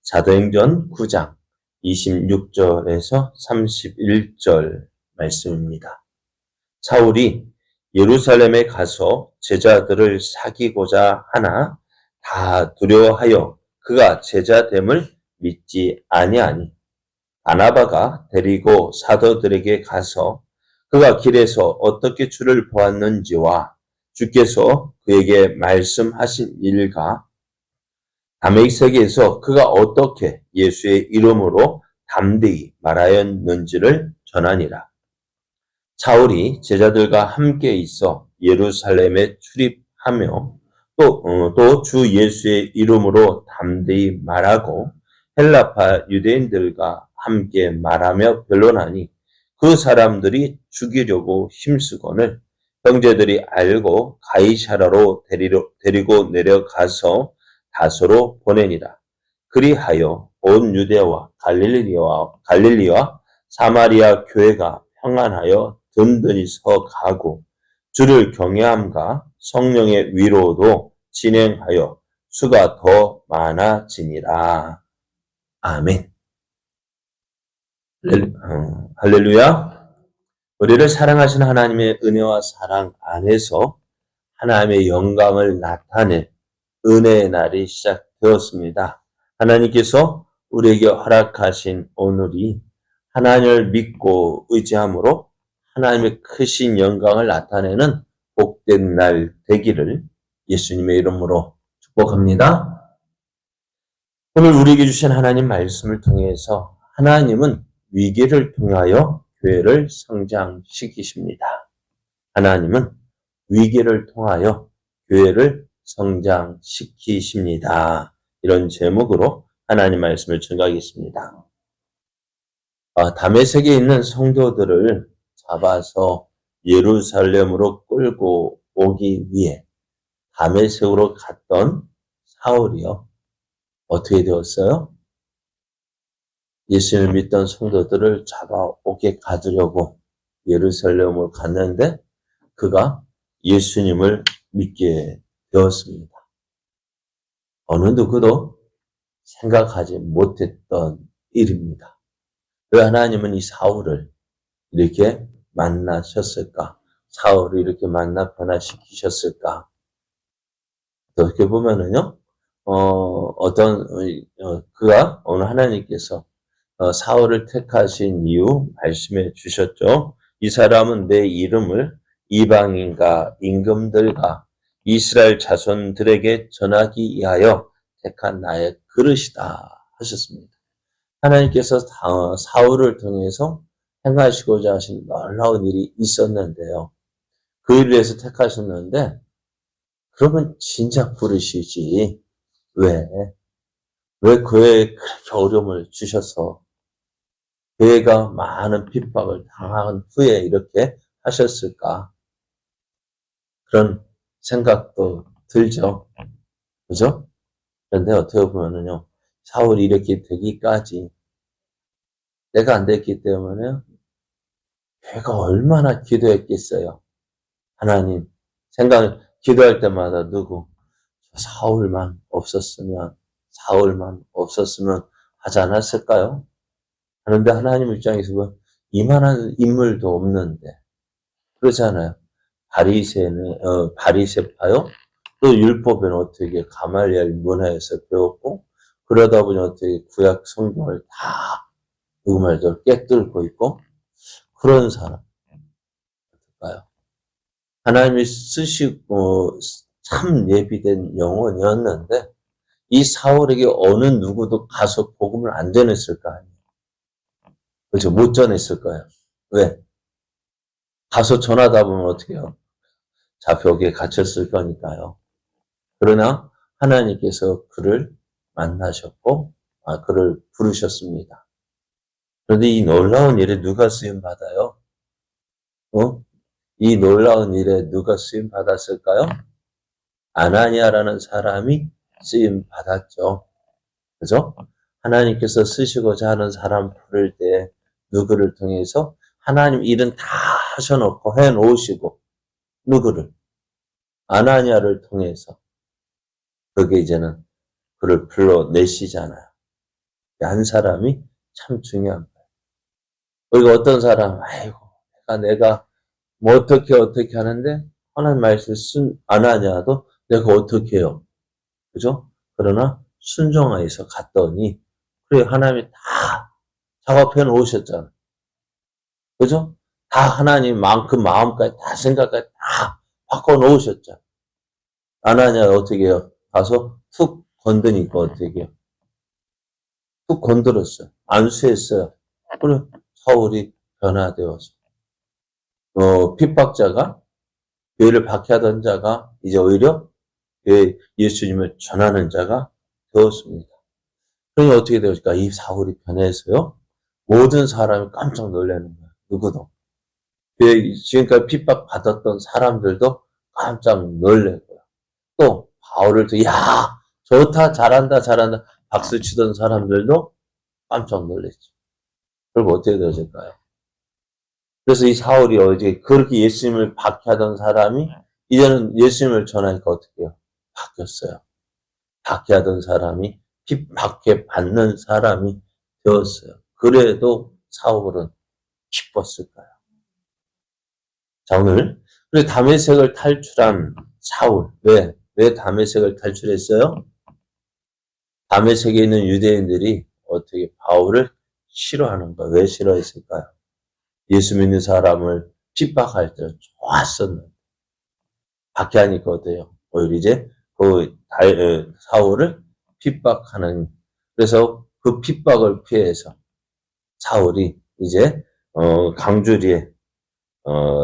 사도행전 9장 26절에서 31절 말씀입니다. 사울이 예루살렘에 가서 제자들을 사귀고자 하나 다 두려워하여 그가 제자됨을 믿지 아니하니 바나바가 데리고 사도들에게 가서 그가 길에서 어떻게 주를 보았는지와 주께서 그에게 말씀하신 일과 다메섹에서 그가 어떻게 예수의 이름으로 담대히 말하였는지를 전하니라. 사울이 제자들과 함께 있어 예루살렘에 출입하며 또 주 예수의 이름으로 담대히 말하고 헬라파 유대인들과 함께 말하며 변론하니 그 사람들이 죽이려고 힘쓰거늘 형제들이 알고 가이사라로 데리고 내려가서 다소로 보내니라. 그리하여 온 유대와 갈릴리와 사마리아 교회가 평안하여 든든히 서 가고 주를 경외함과 성령의 위로도 진행하여 수가 더 많아지니라. 아멘. 할렐루야. 우리를 사랑하신 하나님의 은혜와 사랑 안에서 하나님의 영광을 나타낼 은혜의 날이 시작되었습니다. 하나님께서 우리에게 허락하신 오늘이 하나님을 믿고 의지함으로 하나님의 크신 영광을 나타내는 복된 날 되기를 예수님의 이름으로 축복합니다. 오늘 우리에게 주신 하나님 말씀을 통해서 하나님은 위기를 통하여 교회를 성장시키십니다. 하나님은 위기를 통하여 교회를 성장시키십니다. 이런 제목으로 하나님 말씀을 전가하겠습니다. 다메섹에 있는 성도들을 잡아서 예루살렘으로 끌고 오기 위해 다메섹으로 갔던 사울이요. 어떻게 되었어요? 예수님을 믿던 성도들을 잡아오게 가두려고 예루살렘으로 갔는데 그가 예수님을 믿게 되었습니다. 어느 누구도 생각하지 못했던 일입니다. 왜 하나님은 이 사울을 이렇게 만나셨을까? 사울을 이렇게 만나 변화시키셨을까? 어떻게 보면은요, 그가 오늘 하나님께서 사울을 택하신 이유 말씀해 주셨죠. 이 사람은 내 이름을 이방인과 임금들과 이스라엘 자손들에게 전하기 위하여 택한 나의 그릇이다 하셨습니다. 하나님께서 사울을 통해서 행하시고자 하신 놀라운 일이 있었는데요. 그 일을 위해서 택하셨는데 그러면 진작 부르시지 왜 그에 그렇게 어려움을 주셔서 그가 많은 핍박을 당한 후에 이렇게 하셨을까? 그런 생각도 들죠. 그죠? 그런데 어떻게 보면은요, 사울이 이렇게 되기까지 내가 안 됐기 때문에 걔가 얼마나 기도했겠어요. 하나님, 기도할 때마다 사울만 없었으면 하지 않았을까요? 그런데 하나님 입장에서 보면 이만한 인물도 없는데, 그렇잖아요. 바리새파요? 또 율법에는 어떻게 가말리엘 문화에서 배웠고, 그러다 보니 어떻게 구약 성경을 다 누구 말대로 깨뚫고 있고, 그런 사람. 어떨까요? 하나님이 쓰시고 참 예비된 영혼이었는데, 이 사울에게 어느 누구도 가서 복음을 안 전했을 거 아니에요. 그렇죠? 못 전했을 거예요. 왜? 가서 전하다 보면 어떻게 해요? 잡혀오게 갇혔을 거니까요. 그러나 하나님께서 그를 만나셨고, 그를 부르셨습니다. 그런데 이 놀라운 일에 누가 쓰임 받아요? 이 놀라운 일에 누가 쓰임 받았을까요? 아나니아라는 사람이 쓰임 받았죠. 그죠? 하나님께서 쓰시고자 하는 사람 부를 때 누구를 통해서 하나님 일은 다 하셔놓고 해놓으시고 누구를? 아나니아를 통해서 그게 이제는 그를 불러내시잖아요. 한 사람이 참 중요한 거예요. 우리가 어떤 사람, 아이고, 내가 뭐 어떻게 하는데 하나님 말씀 안 하냐도 내가 어떻게 해요. 그죠? 그러나 순종하여서 갔더니 그래 하나님이 다 작업해 놓으셨잖아. 그죠? 다 하나님만큼 마음까지 다 생각까지 다 바꿔 놓으셨잖아. 안 하냐 어떻게 해요? 가서 툭 건드니까 어떻게 해요? 툭 건드렸어요. 안수했어요. 그래 사울이 변화되어서 핍박자가 교회를 박해하던 자가 이제 오히려 예수님을 전하는 자가 되었습니다. 그러니 어떻게 되었을까? 이 사울이 변해서요. 모든 사람이 깜짝 놀라는 거야. 누구도. 지금까지 핍박받았던 사람들도 깜짝 놀래고요. 또 바울을 또 야 좋다 잘한다 박수 치던 사람들도 깜짝 놀랐죠. 그리고 어떻게 되었을까요? 그래서 이 사울이 어제 그렇게 예수님을 박해하던 사람이 이제는 예수님을 전하니까 어떻게 해요? 바뀌었어요. 박해하던 사람이 박해받는 사람이 되었어요. 그래도 사울은 기뻤을까요? 자, 오늘 다메섹을 탈출한 사울. 왜 다메섹을 탈출했어요? 다메섹에 있는 유대인들이 어떻게 바울을 싫어하는 거예요? 왜 싫어했을까요? 예수 믿는 사람을 핍박할 때 좋았었는데 박해하니까 어때요? 오히려 이제 사울을 핍박하는, 그래서 그 핍박을 피해서 사울이 이제 강주리에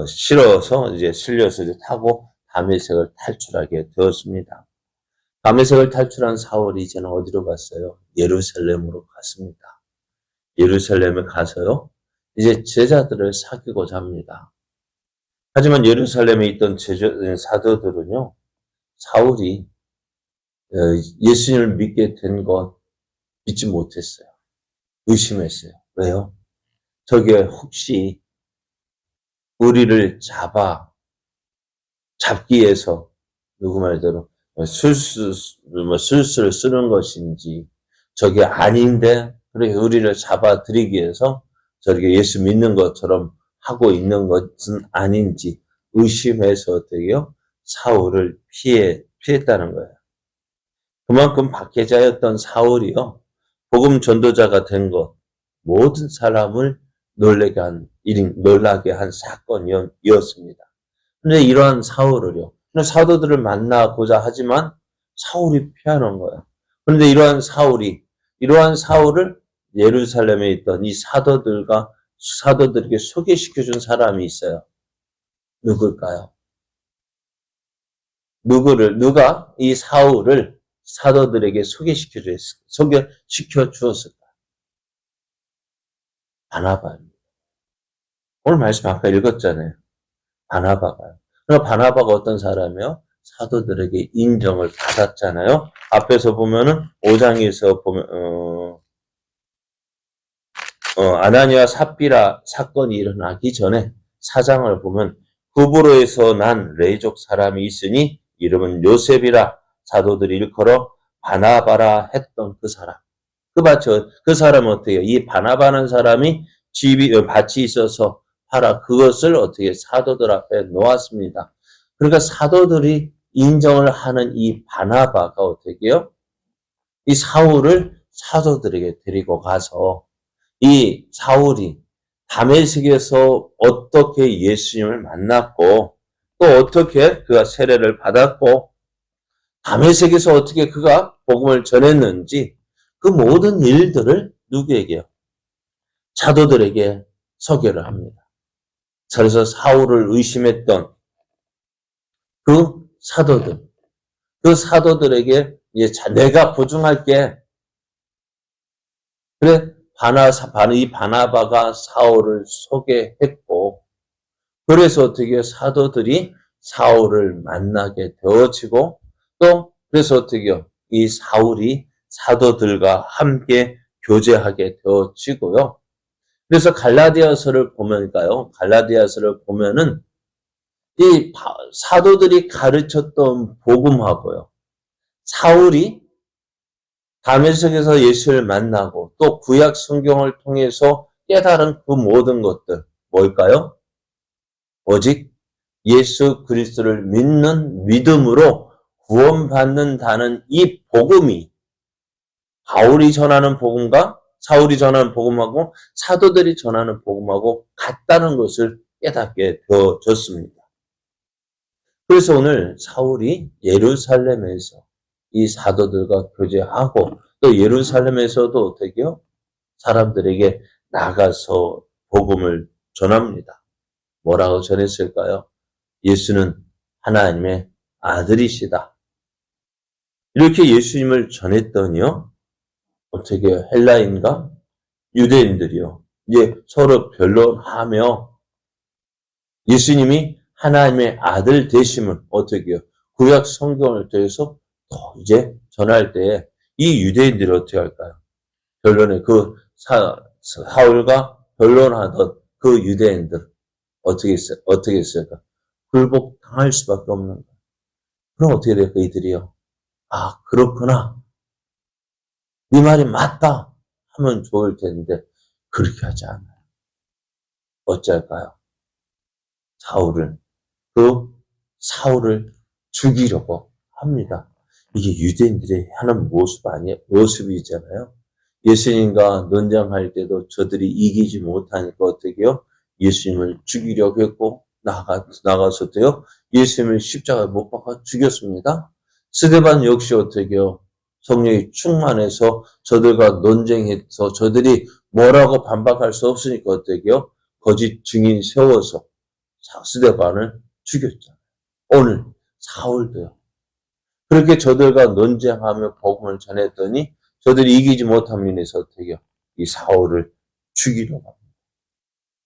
실어서 이제 실려서 이제 타고 다메섹을 탈출하게 되었습니다. 다메섹을 탈출한 사울이 이제는 어디로 갔어요? 예루살렘으로 갔습니다. 예루살렘에 가서요, 이제 제자들을 사귀고자 합니다. 하지만 예루살렘에 있던 사도들은요, 사울이 예수님을 믿게 된 것 믿지 못했어요. 의심했어요. 왜요? 저게 혹시 우리를 잡기 위해서 누구 말대로 술수를 쓰는 것인지, 저게 아닌데 그렇게 우리를 잡아들이기 위해서 저렇게 예수 믿는 것처럼 하고 있는 것은 아닌지 의심해서 어떻게요? 사울을 피했다는 거예요. 그만큼 박해자였던 사울이요, 복음 전도자가 된 것, 모든 사람을 놀라게 한 사건이었습니다. 근데 이러한 사울을요, 사도들을 만나고자 하지만 사울이 피하는 거예요. 그런데 이러한 사울을 예루살렘에 있던 이 사도들에게 소개시켜준 사람이 있어요. 누굴까요? 누가 이 사울을 사도들에게 소개시켜 주었을까? 바나바입니다. 오늘 말씀 아까 읽었잖아요. 바나바가요. 그럼 바나바가 어떤 사람이요? 사도들에게 인정을 받았잖아요. 앞에서 보면은 5장에서 보면 아나니아 삽비라 사건이 일어나기 전에 4장을 보면 구브로에서 난 레이족 사람이 있으니 이름은 요셉이라 사도들이 일컬어 바나바라 했던 그 사람. 그 사람은 어떻게 해요? 이 바나바는 사람이 밭이 있어서 그것을 어떻게 사도들 앞에 놓았습니다. 그러니까 사도들이 인정을 하는 이 바나바가 어떻게 해요? 이 사울을 사도들에게 데리고 가서 이 사울이 다메섹에서 어떻게 예수님을 만났고 또 어떻게 그가 세례를 받았고 다메섹에서 어떻게 그가 복음을 전했는지 그 모든 일들을 누구에게요? 사도들에게 소개를 합니다. 그래서 사울을 의심했던 그 사도들에게 이제 내가 보증할게. 그래 이 바나바가 사울을 소개했고, 그래서 어떻게 사도들이 사울을 만나게 되어지고, 또 그래서 어떻게요? 이 사울이 사도들과 함께 교제하게 되어지고요. 그래서 갈라디아서를 보면은 이 사도들이 가르쳤던 복음하고요, 사울이 다메섹에서 예수를 만나고 또 구약 성경을 통해서 깨달은 그 모든 것들 뭘까요? 오직 예수 그리스도를 믿는 믿음으로 구원받는다는 이 복음이 바울이 전하는 복음과 사울이 전하는 복음하고 사도들이 전하는 복음하고 같다는 것을 깨닫게 되어졌습니다. 그래서 오늘 사울이 예루살렘에서 이 사도들과 교제하고 또 예루살렘에서도 어떻게요? 사람들에게 나가서 복음을 전합니다. 뭐라고 전했을까요? 예수는 하나님의 아들이시다. 이렇게 예수님을 전했더니요. 어떻게 헬라인과 유대인들이요. 이제 서로 변론하며 예수님이 하나님의 아들 되심을 어떻게 해요? 구약 성경을 통해서 또 이제 전할 때에 이 유대인들이 어떻게 할까요? 변론에 그 사울과 변론하던 그 유대인들 어떻게 했을까? 굴복당할 수밖에 없는 거예요. 그럼 어떻게 될까? 이들이요. 아, 그렇구나. 네 말이 맞다 하면 좋을 텐데 그렇게 하지 않아요. 어쩔까요? 사울을 죽이려고 합니다. 이게 유대인들이 하는 모습이잖아요. 예수님과 논쟁할 때도 저들이 이기지 못하니까 어떻게 해요? 예수님을 죽이려고 했고, 나가서도요, 예수님을 십자가에 못 박아 죽였습니다. 스데반 역시 어떻게 해요? 성령이 충만해서 저들과 논쟁해서 저들이 뭐라고 반박할 수 없으니까 어떻게 해요? 거짓 증인 세워서 스데반을 죽였잖아요. 오늘 사울도요. 그렇게 저들과 논쟁하며 복음을 전했더니 저들이 이기지 못한 면에서 어떻게 이 사울을 죽이려고 합니다.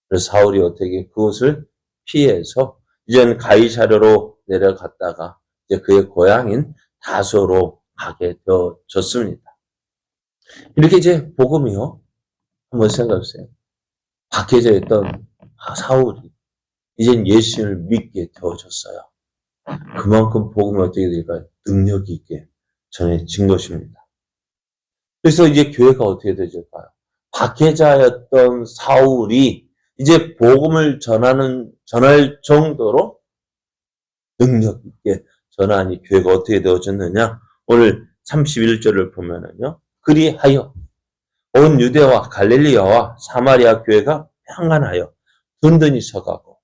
그래서 사울이 어떻게 그것을 피해서 이제는 가이사랴로 내려갔다가 이제 그의 고향인 다소로 가게 되어졌습니다. 이렇게 이제 복음이요. 한번 생각해보세요. 박해져 있던 사울이 이젠 예수님을 믿게 되어졌어요. 그만큼 복음이 어떻게 될까요? 능력이 있게 전해진 것입니다. 그래서 이제 교회가 어떻게 되질까요? 박해자였던 사울이 이제 복음을 전할 정도로 능력 있게 전하니 교회가 어떻게 되어졌느냐? 오늘 31절을 보면은요. 그리하여 온 유대와 갈릴리아와 사마리아 교회가 평안하여 든든히 서가고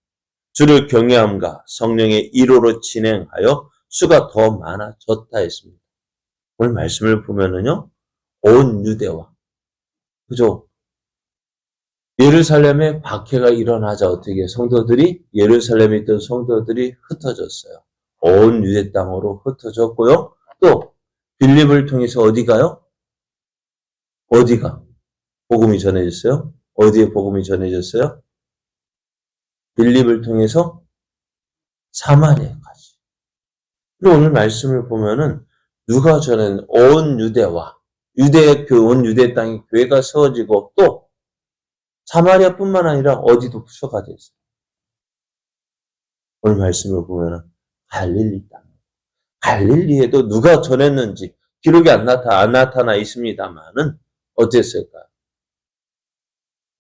주를 경외함과 성령의 1호로 진행하여 수가 더 많아졌다 했습니다. 오늘 말씀을 보면은요. 온 유대와 그죠? 예루살렘에 박해가 일어나자 어떻게 예루살렘에 있던 성도들이 흩어졌어요. 온 유대 땅으로 흩어졌고요. 또 빌립을 통해서 어디가요? 어디가? 복음이 전해졌어요? 어디에 복음이 전해졌어요? 빌립을 통해서 사마리아까지. 그리고 오늘 말씀을 보면은 누가 전한 온 유대와 온 유대 땅에 교회가 세워지고 또 사마리아뿐만 아니라 어디도 부서가 됐어요. 오늘 말씀을 보면은 갈릴리 땅. 갈릴리에도 누가 전했는지 기록이 안 나타나 있습니다만은 어땠을까요?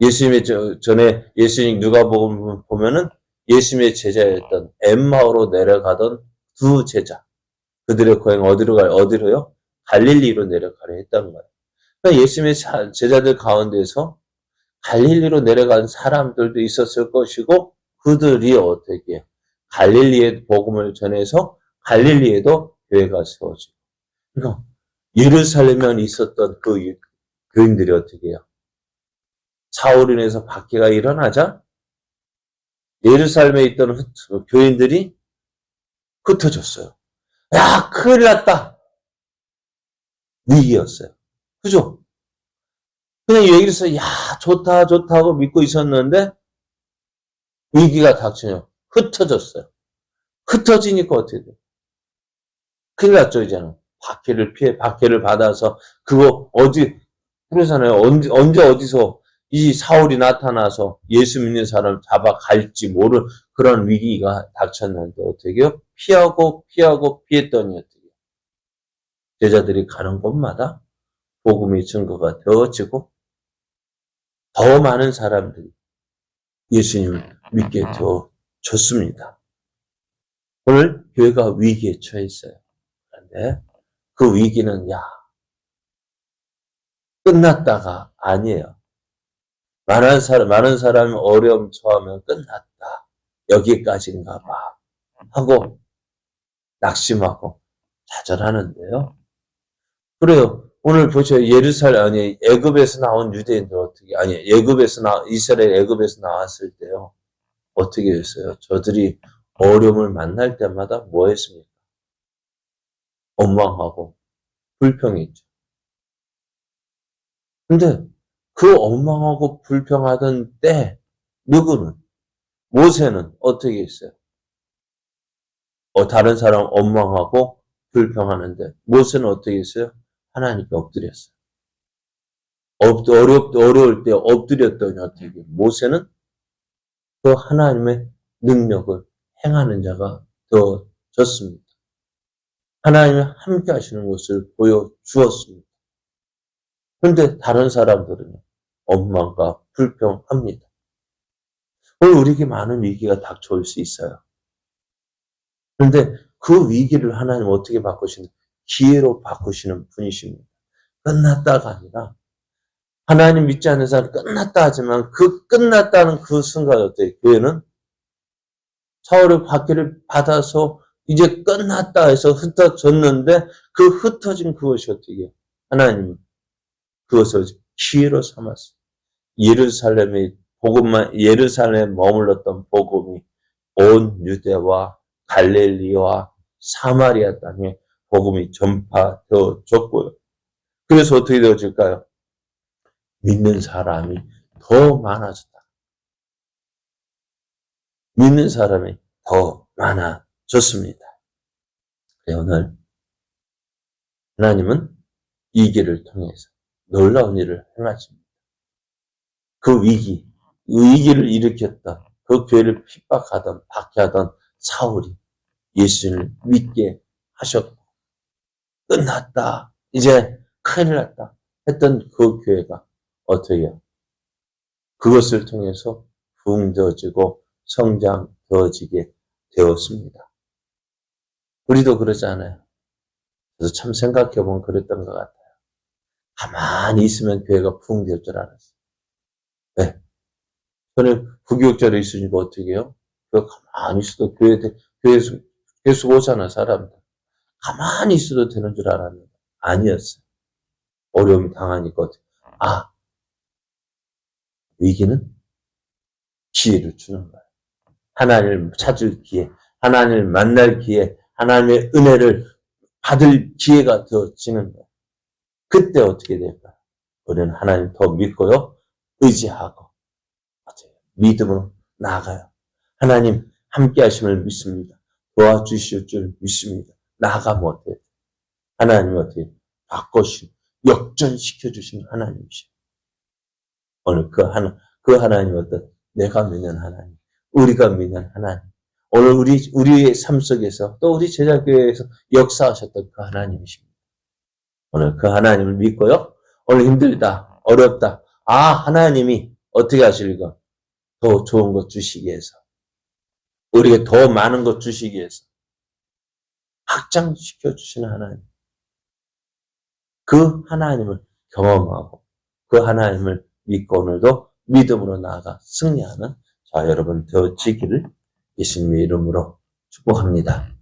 예수님의 전에 예수님 누가복음 보면은 예수님의 제자였던 엠마오로 내려가던 두 제자. 그들의 고향 어디로요? 갈릴리로 내려가려 했다는 거예요. 그러니까 예수님의 제자들 가운데서 갈릴리로 내려간 사람들도 있었을 것이고 그들이 어떻게 갈릴리의 복음을 전해서 갈릴리에도 교회가 세워지고 그러니까 예루살렘에 있었던 그 교인들이 어떻게 해요? 사울로 인해서 박해가 일어나자 예루살렘에 있던 교인들이 흩어졌어요. 야, 큰일 났다. 위기였어요. 그죠? 그냥 여기서 야, 좋다 하고 믿고 있었는데 위기가 닥쳐요. 흩어졌어요. 흩어지니까 어떻게 돼요? 큰일 났죠, 이제는. 박해를 받아서 그러잖아요. 언제 어디서 이 사울이 나타나서 예수 믿는 사람 잡아갈지 모르는 그런 위기가 닥쳤는데 어떻게 해요? 피했더니 어떻게 제자들이 가는 곳마다 복음의 증거가 되어지고 더 많은 사람들이 예수님을 믿게 되어졌습니다. 오늘 교회가 위기에 처해 있어요. 그런데 그 위기는 끝났다가 아니에요. 많은 사람이 어려움 처하면 끝났다. 여기까지인가 봐. 하고 낙심하고 좌절하는데요. 그래요. 오늘 보세요. 애굽에서 나온 유대인들 애굽에서 나왔을 때요. 어떻게 했어요? 저들이 어려움을 만날 때마다 뭐 했습니까? 원망하고 불평했죠. 근데 그 원망하고 불평하던 때 모세는 어떻게 했어요? 다른 사람 원망하고 불평하는데 모세는 어떻게 했어요? 하나님께 엎드렸어요. 어려울 때 엎드렸더니 어떻게 모세는 그 하나님의 능력을 행하는 자가 되어졌습니다. 하나님이 함께 하시는 것을 보여주었습니다. 그런데 다른 사람들은 원망과 불평합니다. 오늘 우리에게 많은 위기가 닥쳐올 수 있어요. 그런데 그 위기를 하나님 어떻게 바꾸시는? 기회로 바꾸시는 분이십니다. 끝났다가 아니라 하나님 믿지 않는 사람 끝났다 하지만 그 끝났다는 그 순간 어때요? 교회는 사울의 박해를 받아서 이제 끝났다 해서 흩어졌는데 그 흩어진 그것이 어떻게 해요? 하나님은 그것을 기회로 삼았어요. 예루살렘에 머물렀던 복음이 온 유대와 갈릴리와 사마리아 땅에 복음이 전파되어졌고요. 그래서 어떻게 되어질까요? 믿는 사람이 더 많아졌다. 믿는 사람이 더 많아졌습니다. 오늘 하나님은 이 길을 통해서 놀라운 일을 행하십니다. 그 위기를 일으켰던 그 교회를 핍박하던 박해하던 사울이 예수님을 믿게 하셨고 끝났다. 이제 큰일 났다. 했던 그 교회가 어떻게 해요? 그것을 통해서 부흥되어지고 성장되어지게 되었습니다. 우리도 그러지 않아요? 그래서 참 생각해보면 그랬던 것 같아요. 가만히 있으면 교회가 부흥될 줄 알았어요. 네. 저는 부교육자로 있으니까 어떻게 해요? 가만히 있어도 교회에서 오잖아, 사람들. 가만히 있어도 되는 줄 알았는데 아니었어요. 어려움이 당하니까 어떻게 위기는 기회를 주는 거예요. 하나님을 찾을 기회, 하나님을 만날 기회, 하나님의 은혜를 받을 기회가 되어지는 거예요. 그때 어떻게 될까요? 우리는 하나님 더 믿고요. 의지하고 믿음으로 나아가요. 하나님 함께 하심을 믿습니다. 도와주실 줄 믿습니다. 나아가면 어때요? 하나님이 어떻게 역전시켜 주시는 하나님이시죠. 오늘 그 하나님 내가 믿는 하나님, 우리가 믿는 하나님. 오늘 우리의 삶 속에서 또 우리 제자교회에서 역사하셨던 그 하나님이십니다. 오늘 그 하나님을 믿고요. 오늘 힘들다, 어렵다. 하나님이 어떻게 하실까? 더 좋은 것 주시기 위해서. 우리에게 더 많은 것 주시기 위해서. 확장시켜 주시는 하나님. 그 하나님을 경험하고 그 하나님을 믿고 오늘도 믿음으로 나아가 승리하는 여러분 되어지기를 예수님의 이름으로 축복합니다.